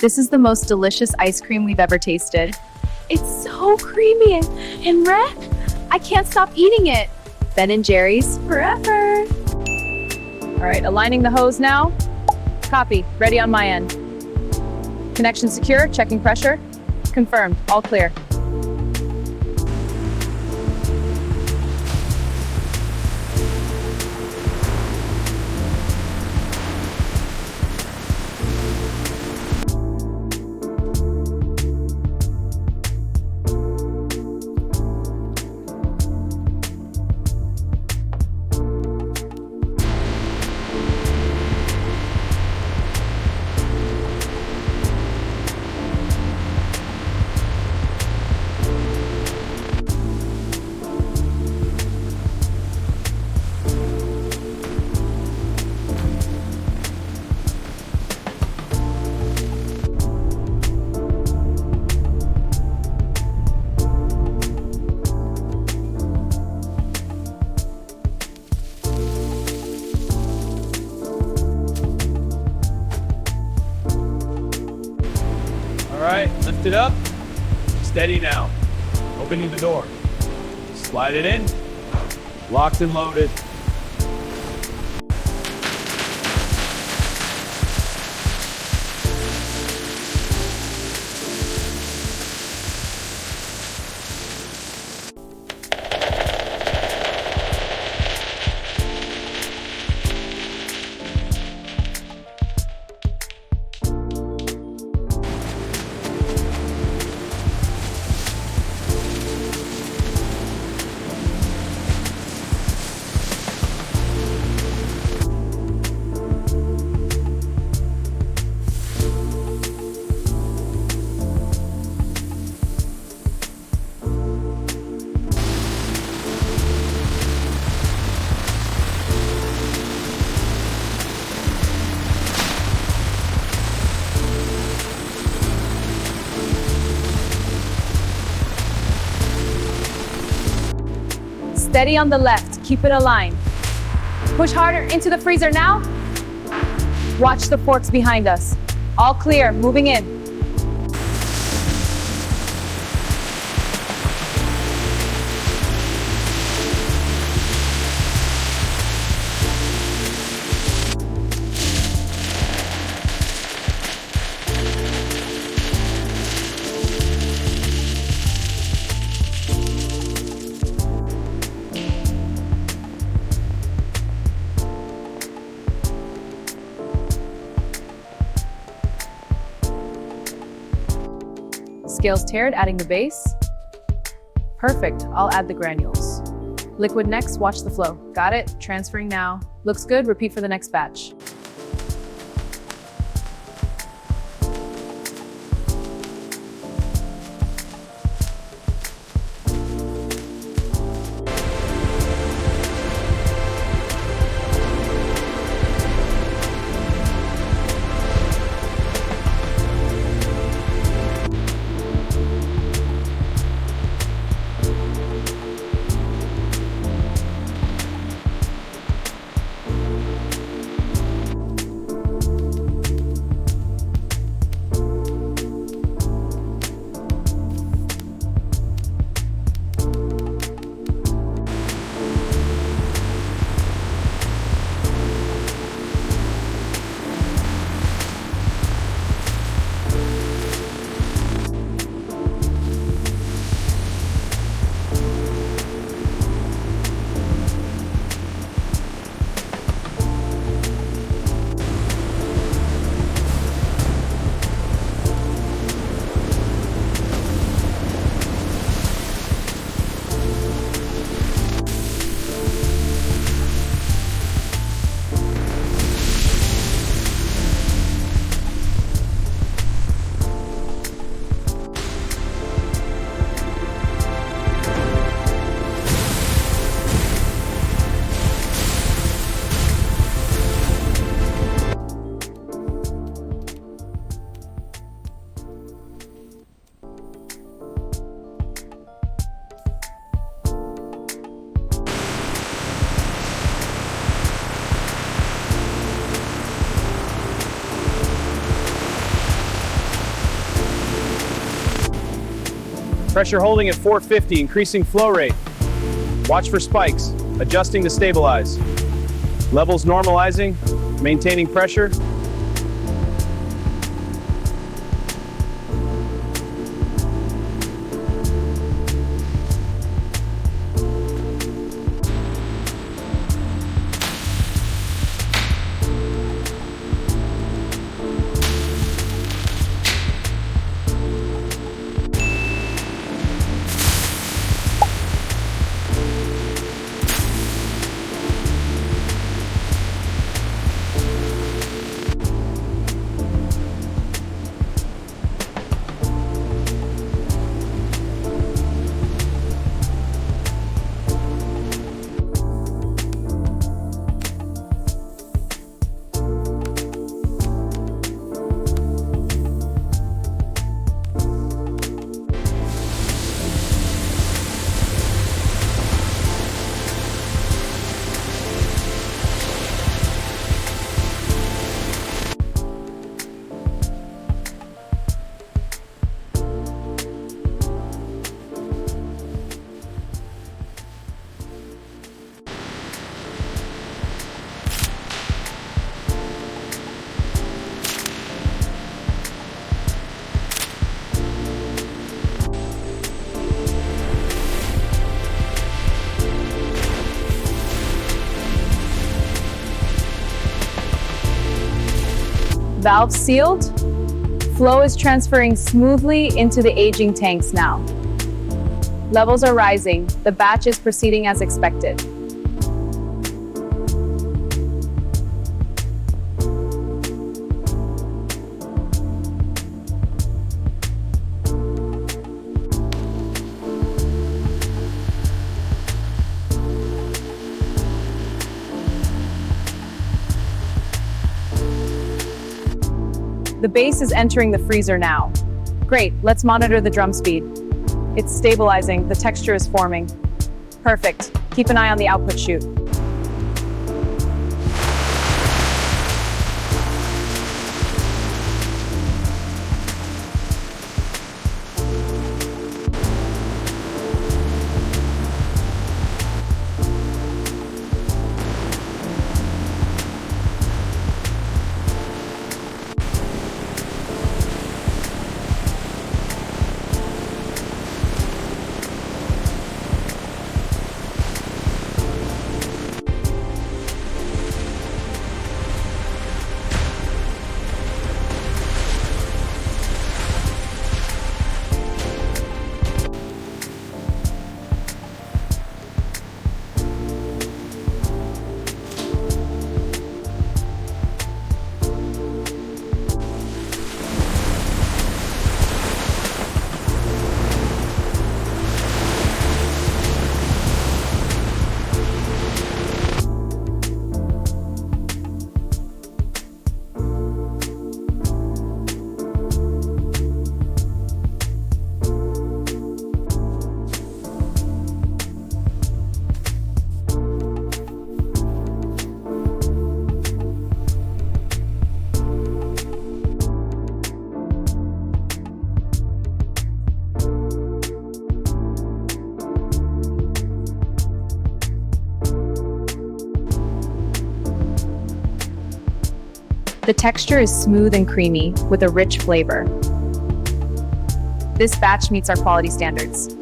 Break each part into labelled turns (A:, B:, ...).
A: This is the most delicious ice cream we've ever tasted.
B: It's so creamy and red. I can't stop eating it.
A: Ben & Jerry's forever. All right, aligning the hose now. Copy, ready on my end. Connection secure, checking pressure. Confirmed, all clear.
C: All right, lift it up. Steady now. Opening the door. Slide it in. Locked and loaded.
A: Steady on the left, keep it aligned. Push harder into the freezer now. Watch the forks behind us. All clear, moving in. Scales tiered, adding the base. Perfect, I'll add the granules. Liquid next, watch the flow. Got it, transferring now. Looks good, repeat for the next batch.
C: Pressure holding at 450, increasing flow rate. Watch for spikes, adjusting to stabilize. Levels normalizing, maintaining pressure.
A: Valve sealed. Flow is transferring smoothly into the aging tanks now. Levels are rising. The batch is proceeding as expected. The base is entering the freezer now. Great, let's monitor the drum speed. It's stabilizing, the texture is forming. Perfect, keep an eye on the output chute. The texture is smooth and creamy with a rich flavor. This batch meets our quality standards.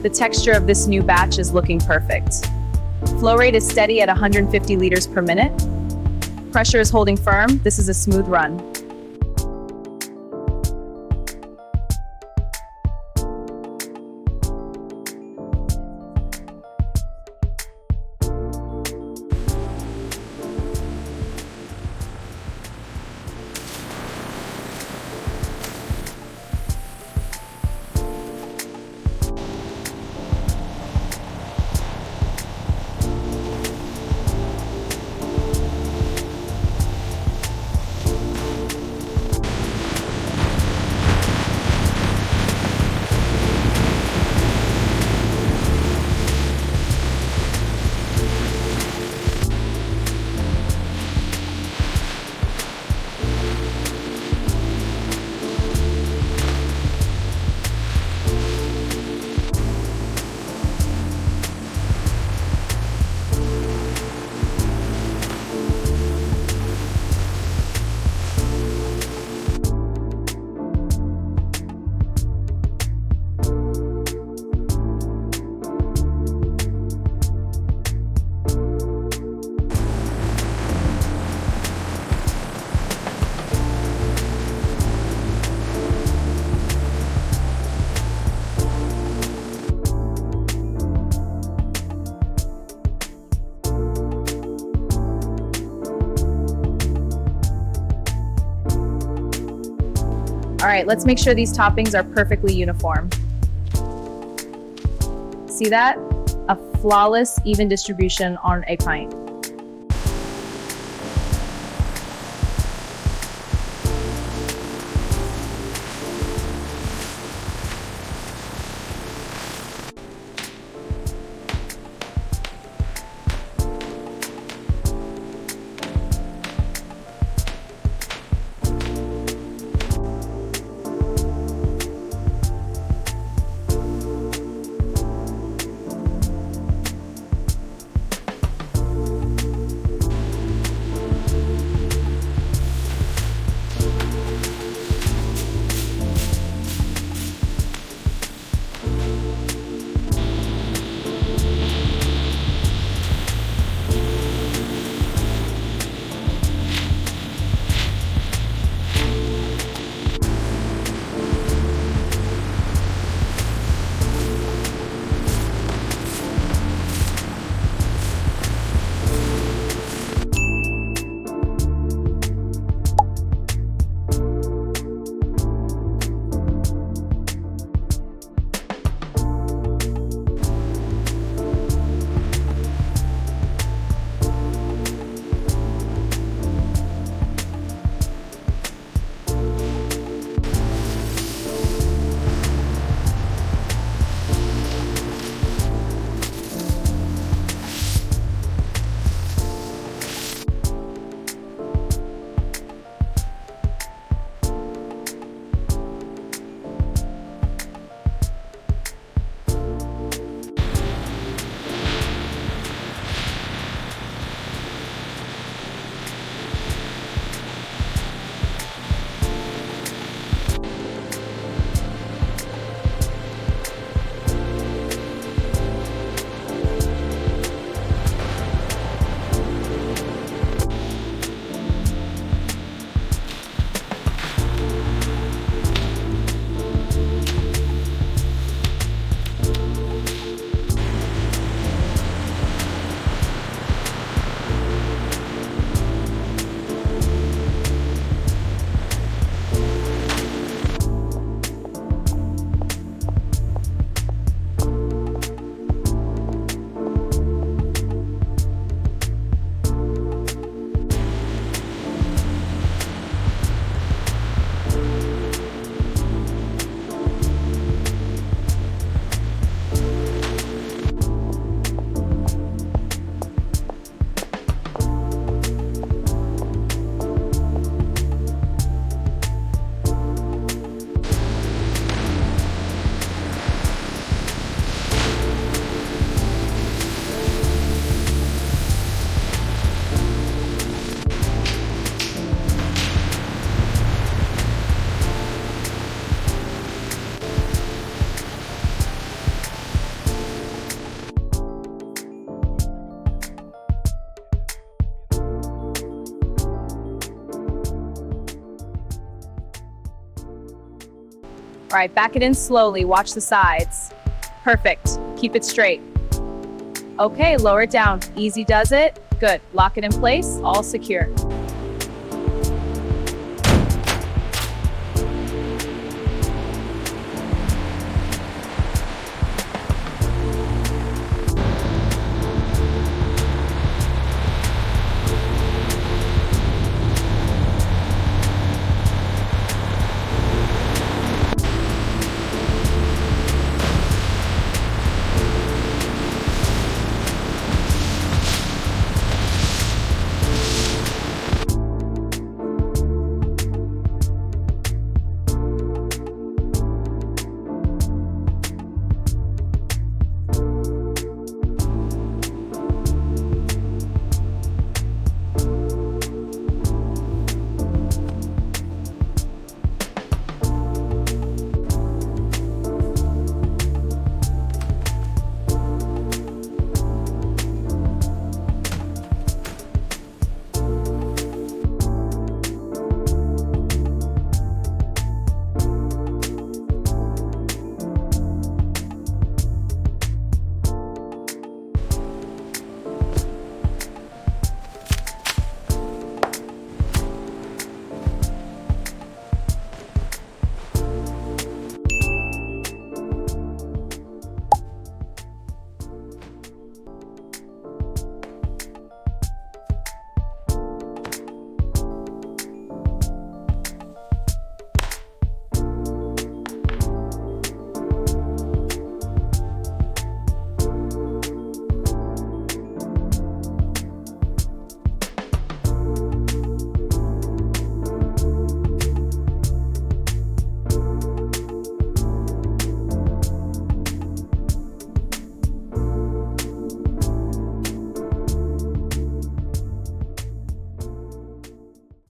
A: The texture of this new batch is looking perfect. Flow rate is steady at 150 liters per minute. Pressure is holding firm. This is a smooth run. All right, let's make sure these toppings are perfectly uniform. See that? A flawless, even distribution on a pint. All right, back it in slowly. Watch the sides. Perfect. Keep it straight. Okay, lower it down. Easy does it. Good. Lock it in place. All secure.